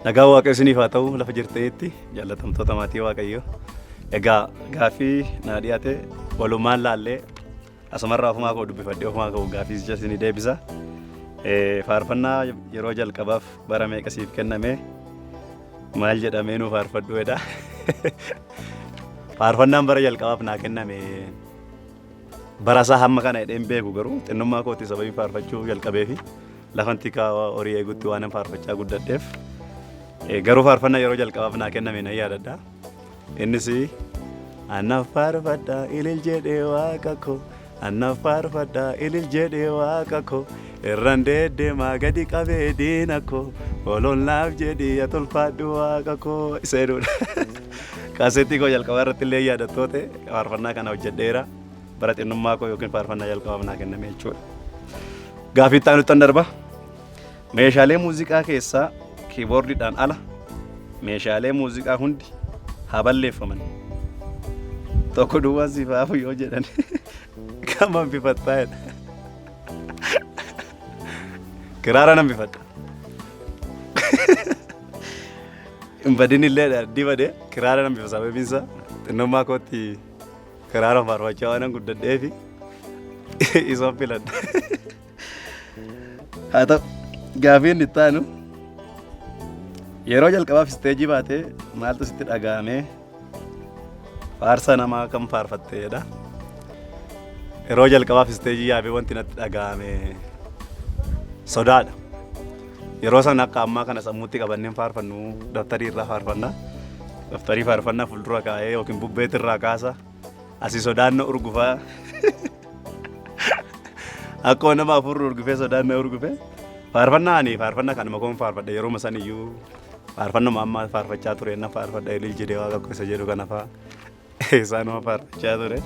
Nagaa Waaqayyoon haa ta'u lafa jirtanitti jaallatamtoota maatii Waaqayyoo. Egaa gaaffii na dhiyaate walumaan laallee asumarraa ofumaa koo dubbifadhee ofumaa koo gaaffii isin deebisa. Faarfannaa yeroo jalqabaaf bara meeqa siif kenname maal jedhamee nu faarfadhu jedha. Faarfannaan bara jalqabaaf naa kenname bara isaa hamma kana jedheen beeku garuu xinnummaa kootti sababii faarfachuu jalqabeefi lafan tikaa horii eegutti waan faarfachaa guddadheef. Garuu faarfannaa yeroo jalqabaaf naa kenname na yaadadha. Innis annaaf faarfadhaa ilil jedhee waaqa koo annaaf faarfadhaa ilil jedhee waaqa koo irraan deddeemaa gadi qabee diina koo ololaaf jedhee atolfaadhu waaqa koo isa jedhudha. Kaasettii koo jalqabaa irratti illee yaadattoota faarfannaa kana hojjedheera bara xinnummaa koo yookiin faarfannaa jalqabaaf naa kenname jechuudha. Gaaffii itti aanutti darba. Meeshaalee muuziqaa keessaa kiiboordiidhaan ala meeshaalee muuziqaa hundi haa balleeffaman. Tokko duwwaan siif hafu yoo jedhan kam hambifattaa jedha. Kiraara nan bifadha. Hin badin illee dibadee kiraara nan bifa sababiin isaa xinnummaa kootti kiraara faarfachaa waan guddadheefi isaan filadha. Haa ta'u gaaffiin itti aanu yeroo jalqabaaf isteejii baatee maaltu sitti dhaga'ame faarsa namaa kam faarfatteedha. Yeroo jalqabaaf isteejii yaabee wanti natti dhaga'ame sodaadha. Yeroo sana akka ammaa kana sammuutti qabanneen faarfannu daftarii irraa faarfanna. Daftarii faarfannaa fuuldura kaa'ee yookiin bubbeetti irraa kaasa asii sodaan na urgufaa. Akkoo nama afurri urgufee sodaan na urgufee faarfannaa kan makoon faarfadha yeroo san iyyuu faarfannuma amma faarfachaa ture na faarfadha ilil jedhee waaqa koo isa jedhu kana fa'aa isaanuma faarfachaa ture.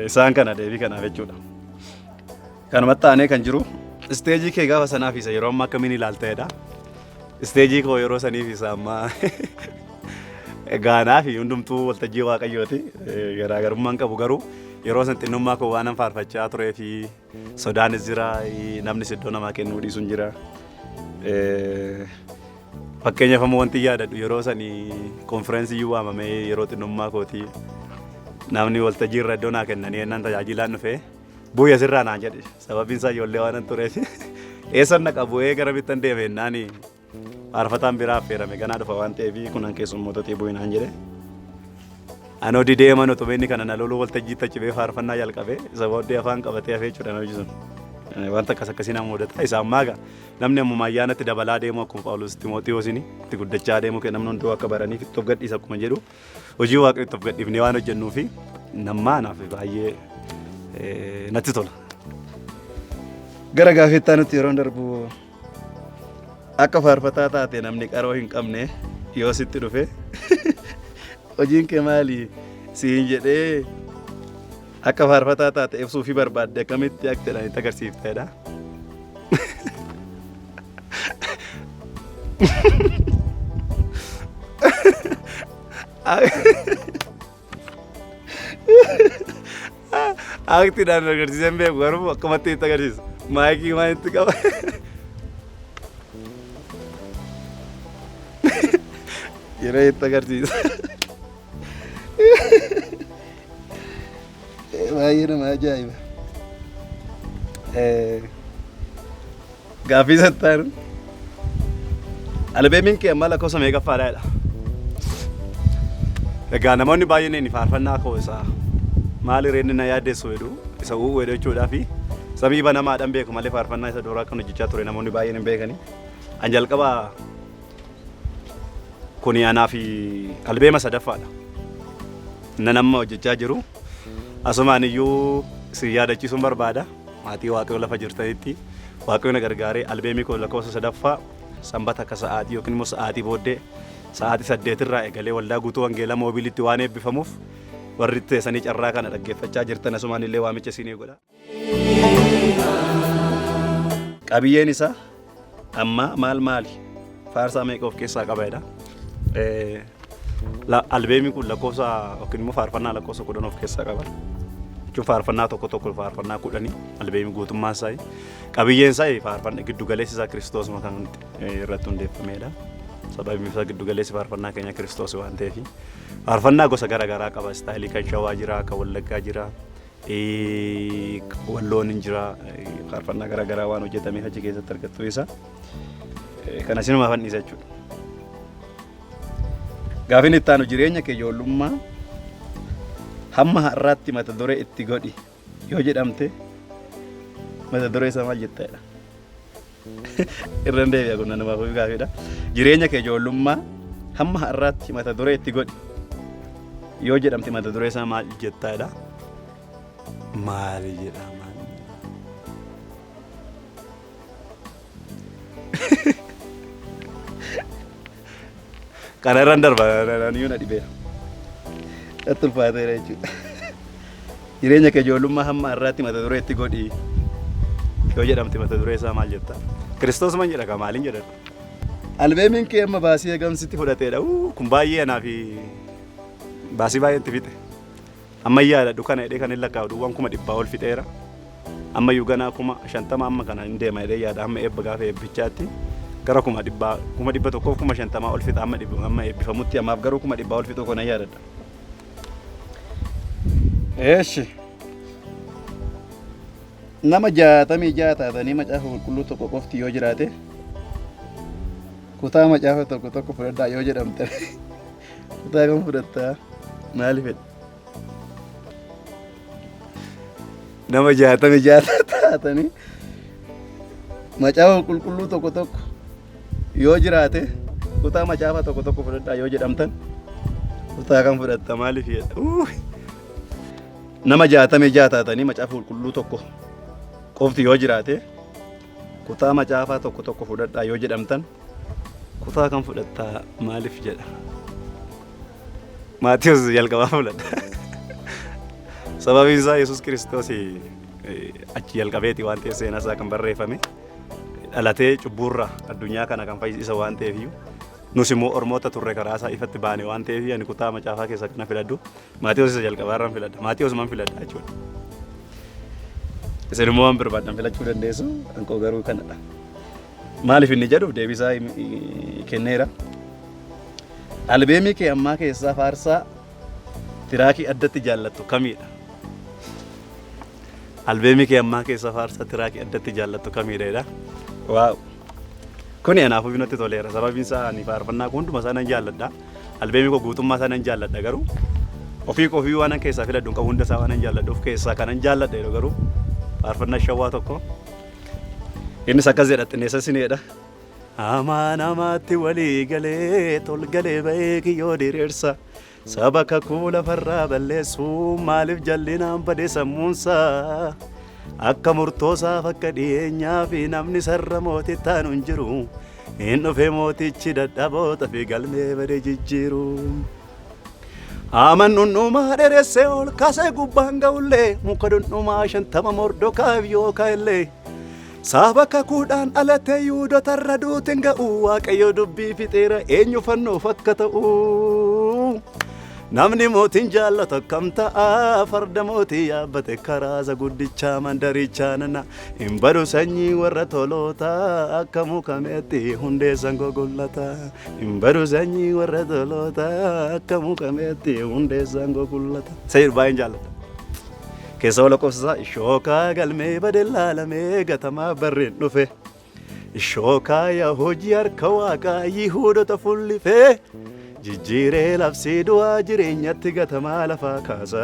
Isaan kana deebii kanaaf jechuudha. Kanumatti aanee kan jiru isteejii kee gaafa sanaaf isa yeroo ammaa akkamiin ilaalteedha. Isteejii koo yeroo saniif isa ammaa gaanaa fi hundumtuu waltajjii Waaqayyooti. Garaagarummaan qabu garuu yeroo san xinnummaa koo waan faarfachaa turee fi sodaanis jira namni iddoo namaa kennuu dhiisuun jira. Fakkeenyaaf ammoo wanti yaadadhu yeroo sanii konfiraansii waamamee yeroo xinnummaa kooti namni waltajjii irra iddoo naa kennanii ennaan tajaajilaan dhufee bu'uura sirraa naan jedhe sababiin isaa ijoollee waan tureef eessan naqa bu'ee gara bittan deeme ennaan faarfataan biraa affeerame ganaa dhufa waan ta'eef kunan keessummoototii bu'ii naan jedhe. Anoo didee mana tumeenni kana na loluu waltajjii tachifee faarfannaa jalqabee isa booddee afaan qabatee hafee jechuudha namni sun. Wanta akkas akkasii nama mudata. Isa ammaa namni ammoo ayyaanatti dabalaa deemu akkuma Phaawulos Timootiyoosiin itti guddachaa deemu namni hunduu akka baraniif itti of gadhiisa akkuma jedhu hojii Waaqayyoo itti of gadhiifnee waan hojjennuufi namaanaaf baay'ee natti tola. Gara gaafettaa nuti yeroo darbu akka faarfataa taate namni qaroo hin qabne yoo sitti dhufe hojiin kee maali siin jedhee akka faarfataa taate ibsuu fi barbaadde akkamitti akka jedhan itti agarsiifteedha. Aktiidhaan agarsiisan beeku garuu akkamatti itti agarsiisa. Maayikii waan itti qaba. Yeroo itti agarsiisa. Baay'ee nama ajaa'iba. Gaaffii sattaan albeemiin kee amma lakkoofsa meeqaffaadha? Egaa namoonni baay'een faarfannaa koo isaa maali reenni na yaaddeessu jedhu isa uwwee jechuudhaa fi sabii banamaadhaan beeku malee faarfannaa isa duraa kan hojjechaa ture namoonni baay'een hin beekani. An jalqaba kuni anaa fi albeema sadaffaadha. Inna nama hojjechaa jiru. Asumaan iyyuu si yaadachiisuun barbaada. Maatii Waaqayyoo lafa jirtanitti Waaqayyoon gargaaree albeemii koo lakkoofsa sadaffaa sanbata akka sa'aatii yookiin immoo sa'aatii booddee sa'aatii 8 irraa eegalee waldaa guutuu wangeelaa moobiliitti waan eebbifamuuf warri teessanii carraa kana dhaggeeffachaa jirtan asumaan illee waamicha isinii godha. Qabiyyeen isaa amma maali faarsaa meeqa of keessaa qabaadha. Albeemii kun lakkoofsa yookiin immoo faarfannaa lakkoofsa 10 of keessaa qaba. Jechuun faarfannaa tokko faarfannaa 10 albeemii guutummaa isaa qabiyyeen isaa faarfannaa giddu galeessi isaa Kiristoos kan irratti hundeeffamedha. Sababiin isaa giddu galeessi faarfannaa keenya Kiristoos waan ta'eef faarfannaa gosa garaagaraa qaba. Istaayilii kan Shawaa jira, kan Wallaggaa jira, Walloon jira, faarfannaa garaagaraa waan hojjetameef achi keessatti argattu isa kana sinuma fanniisa jechuudha. Gaafin itti aanu jireenya kee ijoollummaa hamma har'aatti mata duree itti godhi yoo jedhamte mata duree isaa maal jettedha? Irraan deebi'a kun namaaf gaafidha. Jireenya kee ijoollummaa hamma har'aatti mata duree itti godhi yoo jedhamte mata duree isaa maal jettedha? Maal jedha? Kana irraan darba naannoo na dhibee itti ulfaateera jechuudha. Jireenya kee ijoollummaa hamma har'aatti mata duree itti godhi yoo jedhamte mata duree isaa maal jetta? Kiristoos man jedha maaliin jedhan? Albeemiin kee amma baasii eegamsitti fudhateedha. Kun baay'ee anaa fi baasii baay'ee itti fixe. Ammayyaadha dukana hidhee kan hin lakkaa'u waan 100 ol fixeera. Ammayyuu ganaa 50 amma kana hin deema hidhee yaada amma eebba gaafa eebbichaatti. Gara 100,000 ol fixa amma eebbifamutti ammaaf garuu 100 ol fixu kana yaadadha. Eeshi nama 66 taatanii macaafa qulqulluu tokko qofti yoo jiraate kutaa macaafa tokko fudhadhaa yoo jedhamte kutaa kam fudhattaa maaliif fedha? Nama 66 taatanii macaafa qulqulluu tokko yoo jiraate kutaa macaafa tokko fudhadhaa yoo jedhamtan kutaa kam fudhatta maaliif fedha? Nama 66 taatanii macaafa qulqulluu tokko qofti yoo jiraate kutaa macaafa tokko fudhadhaa yoo jedhamtan kutaa kam fudhattaa maaliif jedha? Maatiyoos jalqabaa fudhadha. Sababiin isaa Yesuus Kiristoos achi jalqabeeti waan ta'eef seenaa isaa kan barreeffame dhalatee cubburraa addunyaa kana kan fayyisa waan ta'eef nus immoo ormoota turre karaa isaa ifatti baane waan ta'eef ani kutaa macaafaa keessa kana filadhu Maatiyoos isa jalqabaarraan filadha. Maatiyoos man filadha jechuudha. Isin immoo waan barbaadan filachuu dandeessu anqoo garuu kanadha. Maaliif inni jedhu deebisaa kenneera. Albeemii kee ammaa keessaa faarsaa tiraakii addatti jaallattu kamidha? Albeemii kee ammaa keessaa faarsaa tiraakii addatti jaallattu kamidha? Waaw. Kuni anaaf ofiinutti toleera. Sababiin isaa ani faarfannaa hunduma isaa nan jaalladha. Albeemii koo guutummaa isaa nan jaalladha garuu ofii waan keessaa filadhu qabu hunda isaa waan nan jaalladhuuf keessaa kanan jaalladha garuu faarfannaa Shawaa tokko innis akkas jedha xinneessa sineedha. Amaan amaatti walii galee tol galee ba'ee kiyyoo diriirsa saba kakuu lafarraa balleessuu maaliif jallinaan badee sammuunsaa akka murtoosaaf akka dhiyeenyaa fi namni sarara mootii taanu hin jiru hin dhufe mootichi dadhaboota fi galmee badee jijjiiru. Aman dhundhumaa dheeressee ol kaasee gubbaan ga'ullee muka dhundhumaa 50 mordokaaf yoo kaa'ellee saba kakuudhaan alatee yuudotarra duutiin ga'u waaqayyo dubbii fixeera eenyu fannoof akka ta'u. Namni mootiin jaallatu akkam ta'a farda mootii yaabbate karaasa guddichaa mandarichaa nana hin badu sanyii warra toloota akka mukameetti hundeessan gogullata hin badu sanyii warra toloota akka mukameetti hundeessan gogullata. Sayyid baay'een jaallata. Keessa wala qofsaa ishookaa galmee badee laalamee gatamaa barreen dhufe ishookaa yaa hojii harka waaqaa yihuudota fullifee jijjiiree labsii du'aa jireenyatti gatamaa lafaa kaasa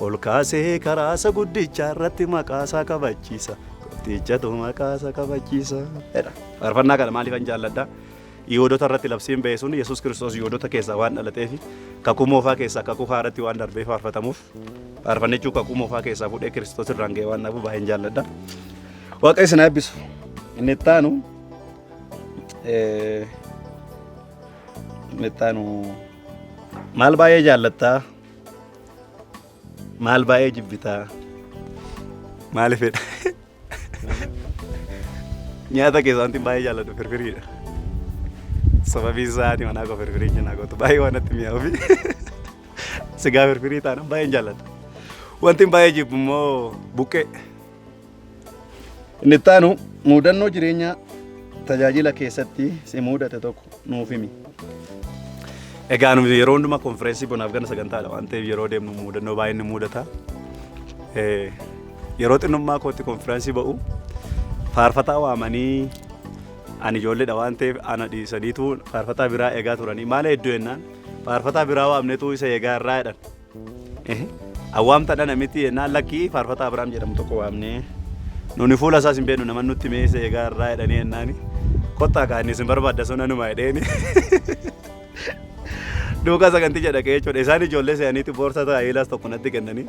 ol kaasee karaasa guddichaa irratti maqaasaa kabachiisa guddichatu maqaasaa kabachiisa. Faarfannaa kana maaliifan jaalladha? Yihudoota irratti labsiin ba'e sun Yesuus Kiristoos Yihudoota keessaa waan dhalateef kakuu moofaa keessaa kakuu haaratti waan darbee faarfatamuuf faarfannachuu kakuu moofaa keessaa fuudhee Kiristoos irraan ga'e waan dhabu baay'een jaalladha. Waaqa isin eebbisu. Inni ittaanu maal baay'ee jaallattaa? Maal baay'ee jibbitaa? Maaliif fedha? Nyaata keessaa wanti baay'ee jaalladhu firfiriidha. Sababii isaati manaa koo firfirii cinaa gootu baay'ee waan natti mi'aawu fi sigaa firfirii taana baay'een jaalladha. Wanti baay'ee jibbu immoo buqqee. Inni ittaanu mudannoo jireenyaa tajaajila keessatti si mudate tokko nuuf himi. Egaa nuti yeroo hundumaa konfereensii bonaaf gana sagantaadha waan ta'eef yeroo deemnu mudannoo baay'ee ni mudata. Yeroo xinnummaa kootti konfereensii ba'u faarfataa waamanii ani ijoolleedha waan ta'eef ana dhiisaniitu faarfataa biraa eegaa turanii maal hedduu jennaan faarfataa biraa waamneetu isa eegaa irraa jedhan. Awwaamtadha miti jennaan lakkii faarfataa Abiraam jedhamu tokko waamnee nuni fuula isaas hin beeknu nama nutti mee isa eegaa irraa jedhanii jennaani kottaa kaanii isin barbaadda sun anuma jedheeni. Duukaa sagantii jedha kee jechuudha. Isaan ijoollee se'aniitti boorsaa taayilaas tokko natti kennanii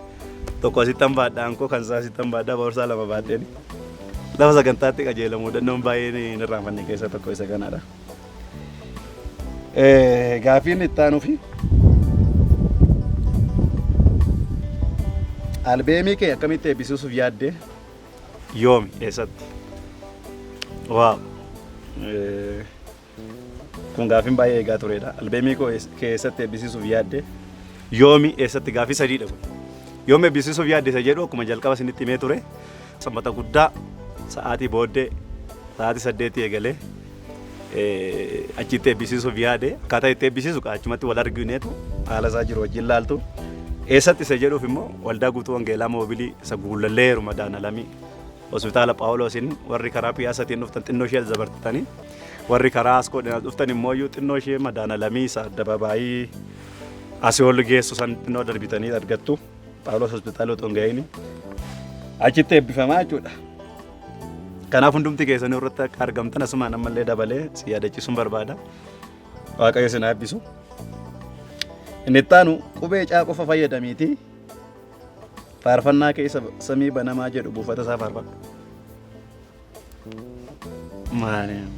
tokko asittan baadhaan koo kan isaa asittan baadhaa boorsaa lama baadheeni. Lafa sagantaatti qajeela mudannoon baay'een hin irraanfanne keessa tokko isa kanaadha. Gaafiin itti aanuu fi albeemii kee akkamitti eebbisiisuuf yaadde yoomi eessatti? Waaw! Kun gaafiin baay'ee eegaa turedha. Albeemii koo keessatti eebbisiisuuf yaadde yoomi eessatti gaafii sadiidha kun. Yoom eebbisiisuuf yaadde isa jedhu akkuma jalqaba isinitti himee ture sanbata guddaa sa'aatii booddee sa'aatii 8 eegalee achitti eebbisiisuuf yaade akkaataa itti eebbisiisu achumatti wal argineetu haala isaa jiru wajjin laaltu eessatti isa jedhuuf immoo waldaa guutuu wangeelaa moobilii isa guullalleeru madaanalamii hospitaala Phaawulosin warri karaa piyaasatiin dhuftan xinnoo ishee dabartanii warri karaa askoodhaan dhuftan immoo xinnoo ishee madaanalamii isa addababaayii asii ol geessu san xinnoo darbitanii argattu Phaawulos hospitaala otoo hin ga'iin achitti eebbifamaa jechuudha. Kanaaf hundumti keessanii irratti akka argamtan asumaan ammallee dabalee si yaadachiisuun barbaada. Waaqayyo isin eebbisu. Inni itti aanu qubee caa qofa fayyadamiiti faarfannaa keessa samii banamaa jedhu buufata isaa faarfadhu. Maariyaam.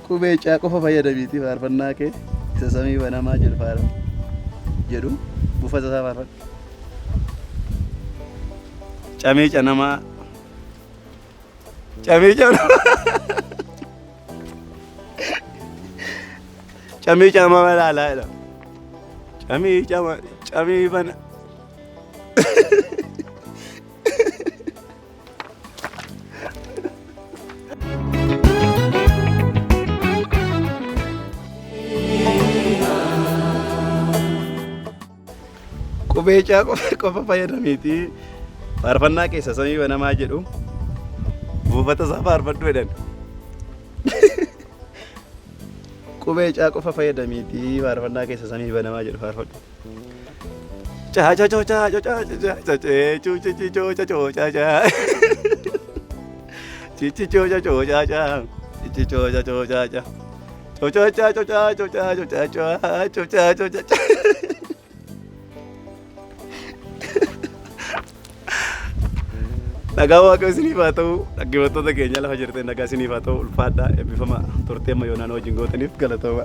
Qubee caa qofa fayyadamiiti faarfannaa keessa samii banamaa jedhu buufata isaa faarfadhu. Camii canamaa camii canamaa laalaadha. Camii bana qubee caa qofa fayyadamiiti faarfannaa keessa samii banamaa jedhu buufata isaa faarfadhu jedhan. Qubee caa qofa fayyadamiiti faarfannaa keessa samii banamaa jedhu faarfadhu. Nagaa Waaqayyo isiniif haa ta'u dhaggeeffattoota keenya lafa jirtan nagaa isiniif haa ta'u ulfaadhaa eebbifama turtee amma yoonaan wajjin gootaniif galatooma.